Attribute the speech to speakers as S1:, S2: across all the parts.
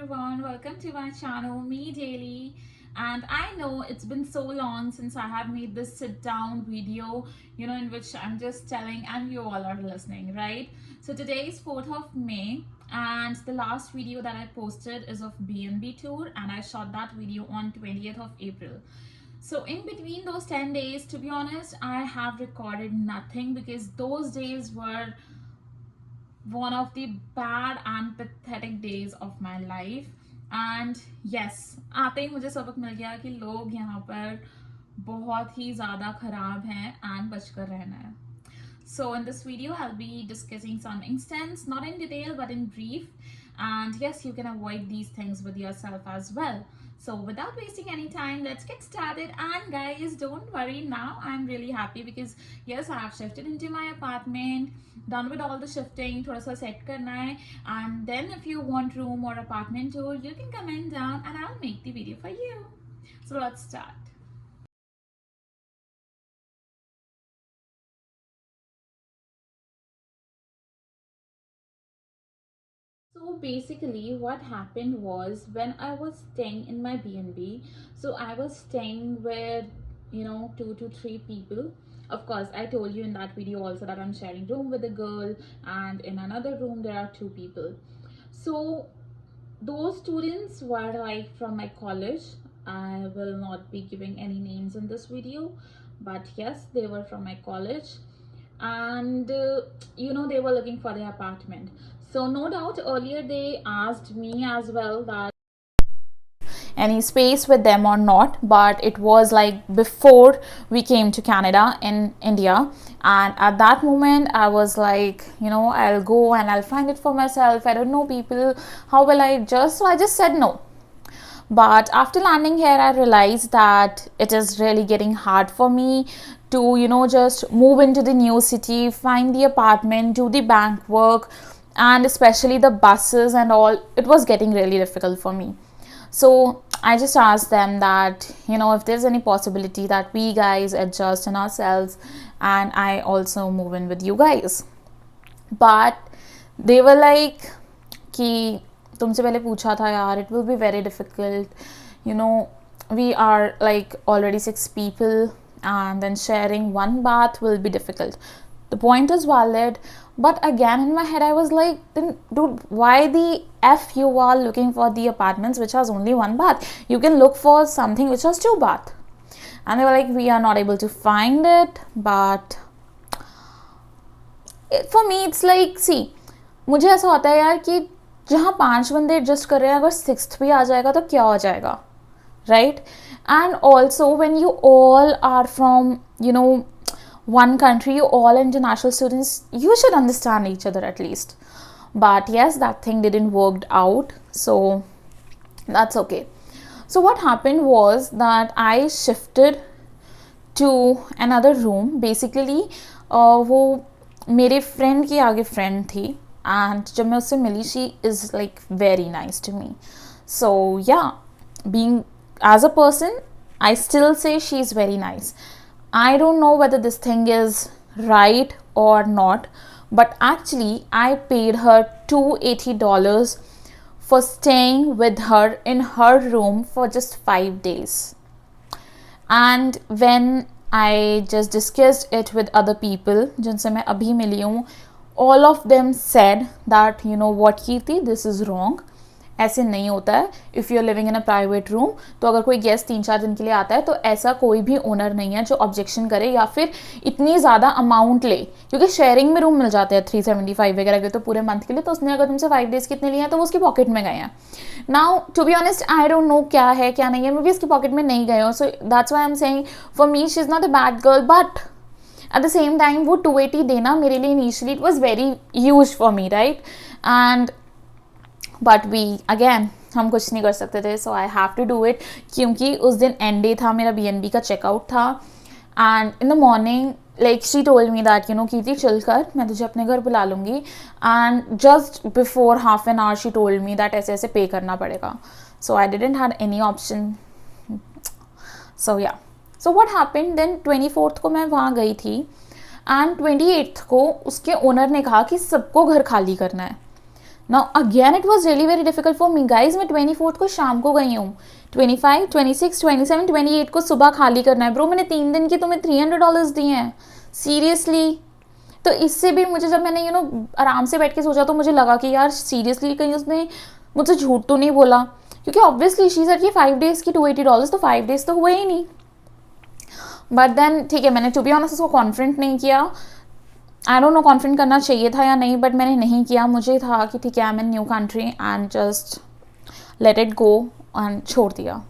S1: everyone, welcome to my channel, Me Daily. And I know it's been so long since I have made this sit down video, in which I'm just telling and you all are listening, right? So today is 4th of May, and the last video that I posted is of B&B tour, and I shot that video on 20th of April. So in between those 10 days, to be honest, I have recorded nothing because those days were one of the bad and pathetic days of my life. And yes, आते ही मुझे सबक मिल गया कि लोग यहाँ पर बहुत ही ज़्यादा ख़राब हैं and बचकर रहना है. So in this video, I'll be discussing some instance, not in detail but in brief. And yes, you can avoid these things with yourself as well. So without wasting any time, let's get started. And guys, don't worry, now I'm really happy because yes, I have shifted into my apartment, done with all the shifting, thoda sa set karna hai. And then if you want room or apartment tour, you can comment down and I'll make the video for you. So let's start. So basically what happened was when I was staying in my B&B, so I was staying with 2 to 3 people. Of course, I told you in that video also that I'm sharing room with a girl, and in another room there are 2 people. So those students were like from my college. I will not be giving any names in this video, but yes, they were from my college, and they were looking for their apartment. So no doubt earlier they asked me as well that any space with them or not, but it was like before we came to Canada in India, and at that moment I was like, I'll go and I'll find it for myself. I don't know people, how will I adjust? So I just said no. But after landing here, I realized that it is really getting hard for me to just move into the new city, find the apartment, do the bank work, and especially the buses and all. It was getting really difficult for me. So I just asked them that if there's any possibility that we guys adjust in ourselves and I also move in with you guys. But they were like कि तुमसे पहले पूछा था यार, it will be very difficult, we are like already 6 people and then sharing one bath will be difficult. The point is valid, but again in my head I was like, then dude, why the F you are looking for the apartments which has only 1 bath? You can look for something which has 2 bath. And they were like, we are not able to find it. But for me it's like, see, मुझे ऐसा होता है यार कि जहाँ 5 बंदे adjust कर रहे हैं, अगर 6th भी आ जाएगा तो क्या हो जाएगा, right? And also when you all are from one country, you all international students, you should understand each other at least. But yes, that thing didn't work out, so that's okay. So what happened was that I shifted to another room. Basically वो मेरे friend की आगे friend थी, and जब मैं उससे मिली, she is like very nice to me. So yeah, being as a person, I still say she's very nice. I don't know whether this thing is right or not, but actually I paid her $280 for staying with her in her room for just 5 days. And when I just discussed it with other people जिनसे मैं अभी मिली हूँ, all of them said that what Kirti, this is wrong. ऐसे नहीं होता है. If you are living in a private room, तो अगर कोई गेस्ट 3-4 दिन के लिए आता है तो ऐसा कोई भी ओनर नहीं है जो ऑब्जेक्शन करे या फिर इतनी ज़्यादा अमाउंट ले, क्योंकि शेयरिंग में रूम मिल जाते हैं 375 वगैरह के तो पूरे मंथ के लिए. तो उसने अगर तुमसे 5 डेज़ कितने लिए हैं तो वो उसकी पॉकेट में गए हैं. Now to be honest, I don't know क्या है क्या नहीं है, मे बी उसकी पॉकेट में नहीं गए हो. So that's why I am saying, for me she is not a bad girl, but at the same time वो 280 देना मेरे लिए initially it was very huge for me, right? And but we again हम कुछ नहीं कर सकते थे, so I have to do it, क्योंकि उस दिन एंड डे था, मेरा B&B का चेकआउट था. And in the morning like she told me that Kirti चल कर, मैं तुझे अपने घर बुला लूँगी. And just before half an hour she told me that ऐसे ऐसे पे करना पड़ेगा. So I didn't had any option. So yeah, so what happened then, 24th को मैं वहाँ गई थी एंड 28th को उसके ओनर ने कहा कि सबको घर खाली करना है. Now again it was really very difficult for me guys. मैं 24th को शाम को गई हूँ, 25, 26, 27, 28 को सुबह खाली करना है. ब्रो मैंने 3 दिन की तुम्हें $300 दिए हैं, सीरियसली. तो इससे भी मुझे, जब मैंने आराम से बैठ के सोचा तो मुझे लगा कि यार सीरियसली कहीं उसने मुझसे झूठ तो नहीं बोला, क्योंकि ऑब्वियसली शी सेड कि 5 days की $280, तो 5 days तो हुए ही नहीं. बट देन ठीक है, मैंने टू बी ऑनेस्ट उसको कॉन्फ्रेंट नहीं किया. आई डोंट नो कॉन्फ्रेंट करना चाहिए था या नहीं, बट मैंने नहीं किया. मुझे था कि ठीक है, I M in new country and just let it go and छोड़ दिया.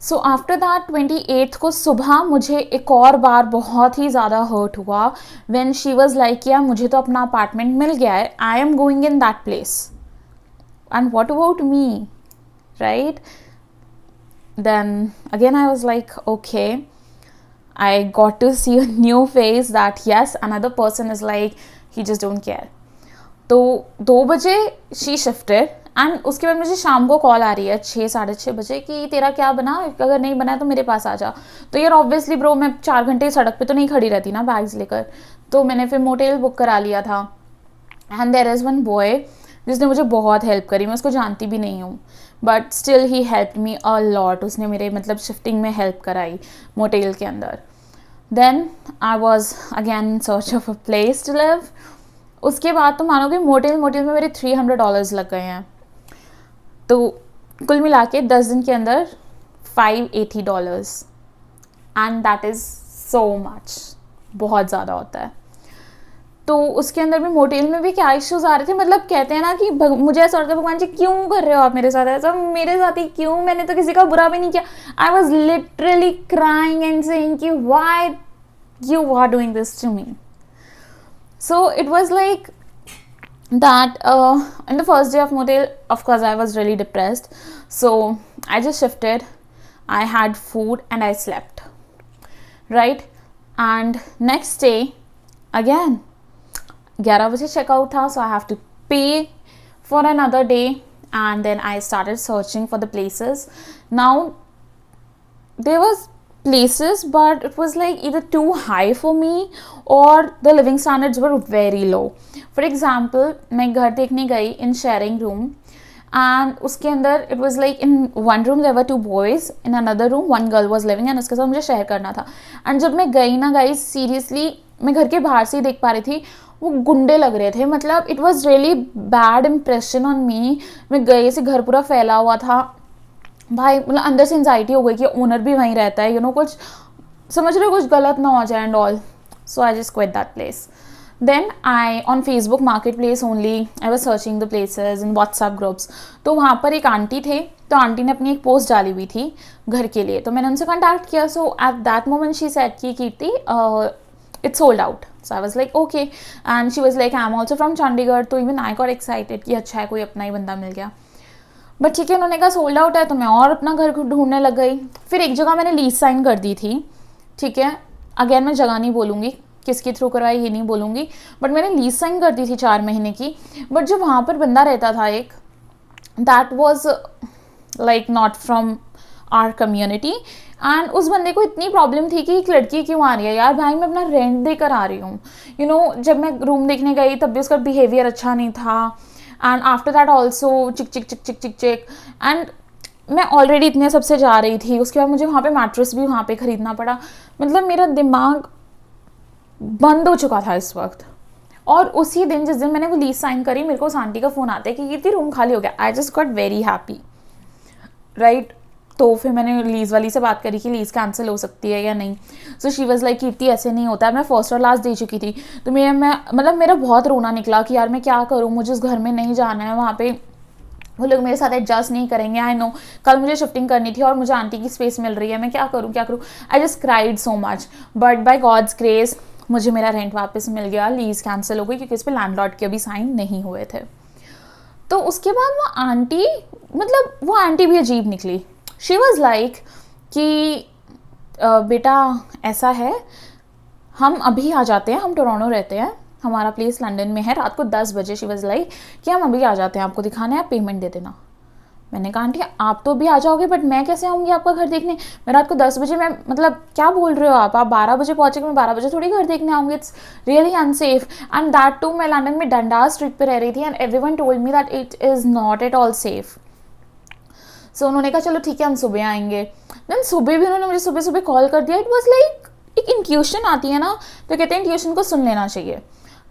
S1: सो आफ्टर दैट 28th को सुबह मुझे एक और बार बहुत ही ज़्यादा हर्ट हुआ व्हेन शी वाज लाइक यार मुझे तो अपना अपार्टमेंट मिल गया है, I am going in that place and what about me, right. Then again I was like okay, I got to see a new face that yes, another person is like, he just don't care. तो 2 बजे she shifted and उसके बाद मुझे शाम को call आ रही है 6, 6:30 बजे कि तेरा क्या बना, अगर नहीं बना है तो मेरे पास आ जा. तो यार ऑब्वियसली ब्रो मैं 4 घंटे सड़क पे तो नहीं खड़ी रहती ना बैग्स लेकर, तो मैंने फिर मोटेल बुक करा लिया था. And there is one boy जिसने मुझे बहुत हेल्प करी, मैं उसको जानती भी नहीं हूँ, but still he help me a lot. उसने मेरे मतलब शिफ्टिंग में हेल्प कराई मोटेल के अंदर. Then I was again in search of a place to live. उसके बाद तो मानोगे मोटेल में मेरे $300 लग गए हैं. तो कुल मिला के 10 दिन के अंदर $580 and that is so much, बहुत ज़्यादा होता है. तो उसके अंदर भी मोटेल में भी क्या इश्यूज आ रहे थे, मतलब कहते हैं ना कि मुझे ऐसा लगता है भगवान जी क्यों कर रहे हो आप मेरे साथ ऐसा, मेरे साथ ही क्यों, मैंने तो किसी का बुरा भी नहीं किया. I was literally crying and saying कि why you are doing this to me. So it was like that in the first day of motel, of course I was really depressed, so I just shifted, I had food and I slept, right. And next day again 11 बजे checkout था, so I have to pay for another day and then I started searching for the places. Now there was places but it was like either too high for me or the living standards were very low. For example, मैं घर देखने गई in sharing room and उसके अंदर it was like in one room there were 2 boys, in another room 1 girl was living and उसके साथ मुझे share करना था. एंड जब मैं गई ना गाइस, सीरियसली मैं घर के बाहर से ही देख पा रही थी, वो गुंडे लग रहे थे. मतलब it was really bad impression on me. मैं गई से घर पूरा फैला हुआ था भाई, मतलब अंदर से एंजाइटी हो गई कि ओनर भी वहीं रहता है, कुछ समझ रहे हो, कुछ गलत ना हो जाए and all. So I just quit that place. Then I on Facebook market place only I was searching the places in WhatsApp groups. तो वहाँ पर एक आंटी थे, तो आंटी ने अपनी एक पोस्ट डाली हुई थी घर के लिए, तो मैंने उनसे कॉन्टैक्ट किया. So at that moment she said की Kirti it's sold out. So I was like okay, and she was like I'm also from Chandigarh. तो even I got excited कि अच्छा है कोई अपना ही बंदा मिल गया. बट ठीक है, उन्होंने कहा सोल्ड आउट है, तो मैं और अपना घर ढूंढने लग गई. फिर एक जगह मैंने लीज साइन कर दी थी, ठीक है, अगेन मैं जगह नहीं बोलूँगी, किसके थ्रू करवाई ये नहीं बोलूँगी, बट मैंने लीज साइन कर दी थी 4 महीने की. बट जो वहाँ पर बंदा रहता था एक, that was like not from our community. And उस बंदे को इतनी प्रॉब्लम थी कि एक लड़की क्यों आ रही है यार, भाई मैं अपना रेंट देकर आ रही हूँ. जब मैं रूम देखने गई तब भी उसका बिहेवियर अच्छा नहीं था. एंड आफ्टर दैट ऑल्सो चिक चिक चिक चिक चिक चिक. एंड मैं ऑलरेडी इतने सबसे जा रही थी, उसके बाद मुझे वहाँ पे मैट्रेस भी वहाँ पे ख़रीदना पड़ा. मतलब मेरा दिमाग बंद हो चुका था इस वक्त. और उसी दिन जिस दिन मैंने वो लीज साइन करी, मेरे को उस आंटी का फ़ोन आता है कि कीर्ति रूम खाली हो गया. I just got very happy, right. तो फिर मैंने लीज़ वाली से बात करी कि लीज़ कैंसिल हो सकती है या नहीं. सो शी वाज लाइक कीर्ति ऐसे नहीं होता है, मैं फर्स्ट और लास्ट दे चुकी थी. तो मैं मतलब मेरा बहुत रोना निकला कि यार मैं क्या करूँ, मुझे उस घर में नहीं जाना है, वहाँ पे वो लोग मेरे साथ एडजस्ट नहीं करेंगे. आई नो कल मुझे शिफ्टिंग करनी थी और मुझे आंटी की स्पेस मिल रही है, मैं क्या करूँ. I just cried so much, but by God's grace मुझे मेरा रेंट वापस मिल गया. लीज़ कैंसिल हो गई क्योंकि इस पर लैंडलॉर्ड के अभी साइन नहीं हुए थे. तो उसके बाद वो आंटी भी अजीब निकली. शी वॉज लाइक कि बेटा ऐसा है, हम अभी आ जाते हैं, हम टोरंटो रहते हैं, हमारा प्लेस लंदन में है, रात को 10 बजे शी वॉज लाइक कि हम अभी आ जाते हैं, आपको दिखाना है, आप पेमेंट दे देना. मैंने कहा आंटी आप तो भी आ जाओगे, बट मैं कैसे आऊँगी आपका घर देखने? मैं रात को 10 बजे, मैं मतलब क्या बोल रहे हो आप 12 बजे पहुँचे, मैं 12 बजे थोड़ी घर देखने आऊँगी, it's really unsafe. And that too मैं लंदन में डंडास स्ट्रीट पे रह रही थी, and everyone told me that it is not at all safe. So उन्होंने कहा चलो ठीक है हम सुबह आएंगे। देन सुबह भी उन्होंने मुझे सुबह सुबह कॉल कर दिया। इट वॉज लाइक एक इंट्यूशन आती है ना, तो कहते हैं इंट्यूशन को सुन लेना चाहिए।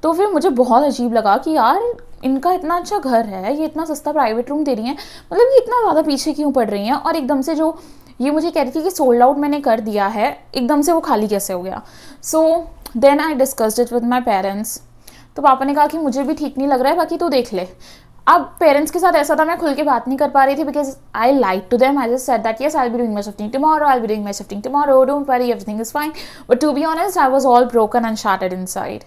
S1: तो फिर मुझे बहुत अजीब लगा कि यार इनका इतना अच्छा घर है, ये इतना सस्ता प्राइवेट रूम दे रही हैं, मतलब ये इतना ज़्यादा पीछे क्यों पड़ रही हैं? और एकदम से जो ये मुझे कह रही थी कि सोल्ड आउट मैंने कर दिया है, एकदम से वो खाली कैसे हो गया? So then I discussed it with my parents. तो पापा ने कहा कि मुझे भी ठीक नहीं लग रहा है, बाकी तू देख ले। अब पेरेंट्स के साथ ऐसा था, मैं खुल के बात नहीं कर पा रही थी, because I like to them. I just said that yes I will be doing my shifting tomorrow, I will be doing my shifting tomorrow, don't worry, everything is fine. But to be honest I was all broken and shattered inside.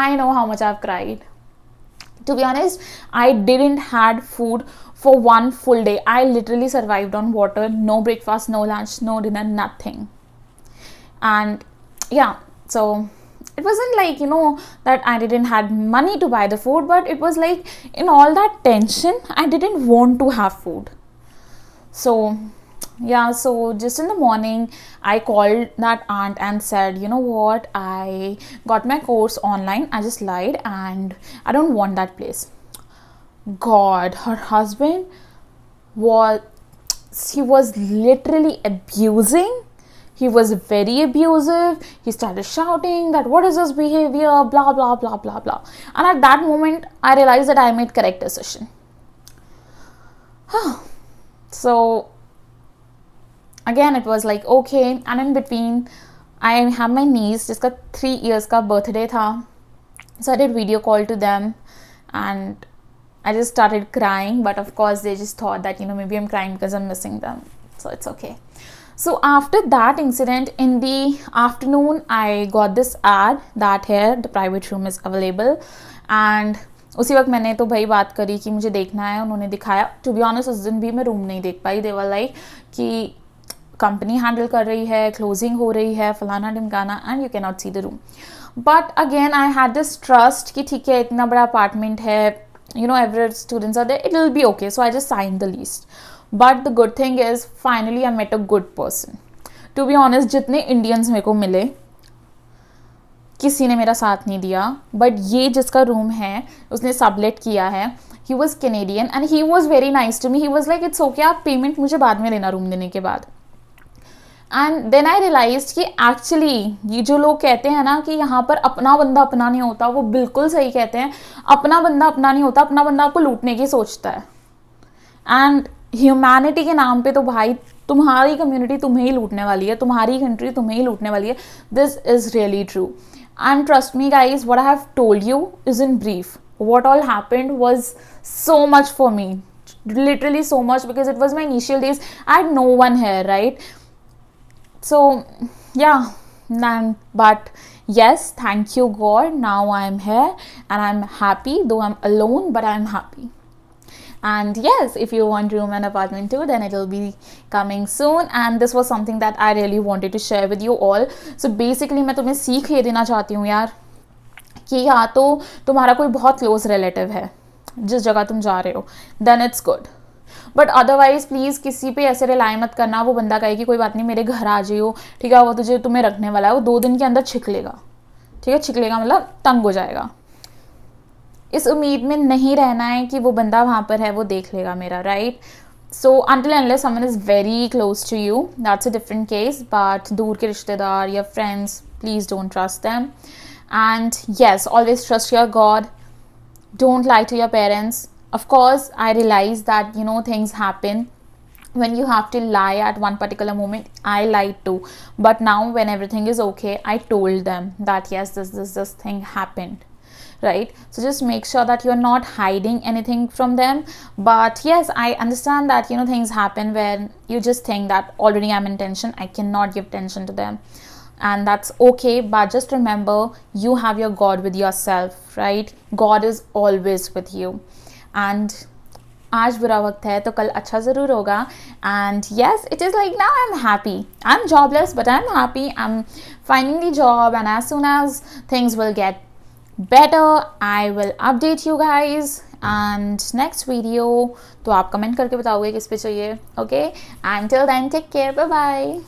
S1: I know how much I've cried. To be honest, I didn't had food for one full day. I literally survived on water, no breakfast, no lunch, no dinner, nothing. And yeah, so it wasn't like, you know, that I didn't had money to buy the food, but it was like in all that tension, I didn't want to have food. So yeah, so just in the morning I called that aunt and said, you know what, I got my course online, I just lied, and I don't want that place. God, her husband was literally abusing. He was very abusive. He started shouting that what is this behavior, blah blah blah blah blah. And at that moment I realized that I made correct decision. So again it was like okay, and in between I have my niece जिसका 3 years का birthday था. So I did video call to them and I just started crying, but of course they just thought that, you know, maybe I'm crying because I'm missing them, so it's okay. So after that incident, in the afternoon I got this ad that here the private room is available, and उसी वक्त मैंने तो भाई बात करी कि मुझे देखना है, उन्होंने दिखाया. टू बी ऑनेस्ट उस दिन भी मैं रूम नहीं देख पाई. दे वर लाइक कि कंपनी हैंडल कर रही है, क्लोजिंग हो रही है, फलाना ढिमकाना, and you can not see the room. But again I had this trust कि ठीक है इतना बड़ा अपार्टमेंट है, you know, every students are there, it will be okay. So I just signed the lease. But the good thing is finally I met a good person. To be honest, जितने Indians मेरे को मिले किसी ने मेरा साथ नहीं दिया, बट ये जिसका रूम है उसने सबलेट किया है, he was Canadian and he was very nice to me. He was like it's okay, आप पेमेंट मुझे बाद में लेना रूम देने के बाद. एंड देन आई रियलाइज कि एक्चुअली ये जो लोग कहते हैं ना कि यहाँ पर अपना बंदा अपना नहीं होता, वो बिल्कुल सही कहते हैं. अपना बंदा अपना नहीं होता, अपना बंदा आपको लूटने की सोचता है. एंड ह्यूमैनिटी के नाम पे तो भाई तुम्हारी कम्युनिटी तुम्हें ही लूटने वाली है, तुम्हारी कंट्री तुम्हें ही लूटने वाली है. This is really true. And trust me guys, what I have told you is in brief. What all happened was so much for me, literally so much, because it was my initial days. I had no one here, right? So yeah, but yes, thank you God, now I am here and I'm happy, though I'm alone, but I'm happy. And yes, if you want room and apartment too, then it will be coming soon. And this was something that I really wanted to share with you all. So basically मैं तुम्हें सीख ये देना चाहती हूँ यार, कि या तो तुम्हारा कोई बहुत क्लोज रिलेटिव है जिस जगह तुम जा रहे हो, then it's good. But otherwise please किसी पे ऐसे रिलाई मत करना. वो बंदा कहे कि कोई बात नहीं मेरे घर आ जाइयो, ठीक है, वो तुझे तुम्हें रखने वाला है, वो 2 दिन के अंदर छिक लेगा. ठीक है, छिक लेगा मतलब तंग हो जाएगा. इस उम्मीद में नहीं रहना है कि वो बंदा वहाँ पर है, वो देख लेगा मेरा, right. So until unless someone is very close to you, that's a different case. But दूर के रिश्तेदार या friends, please don't trust them. And yes, always trust your God. Don't lie to your parents. Of course, I realize that, you know, things happen when you have to lie at one particular moment. I lied too. But now when everything is okay, I told them that yes, this thing happened. Right? So just make sure that you're not hiding anything from them. But yes, I understand that, you know, things happen when you just think that already I'm in tension, I cannot give tension to them. And that's okay, but just remember you have your God with yourself, right? God is always with you. And आज बुरा वक्त है तो कल अच्छा ज़रूर होगा. And yes, it is like now I'm happy. I'm jobless, but I'm happy. I'm finding the job, and as soon as things will get better, I will update you guys. And next video तो आप comment करके बताओगे किस पे चाहिए. Okay, and till then take care, bye bye.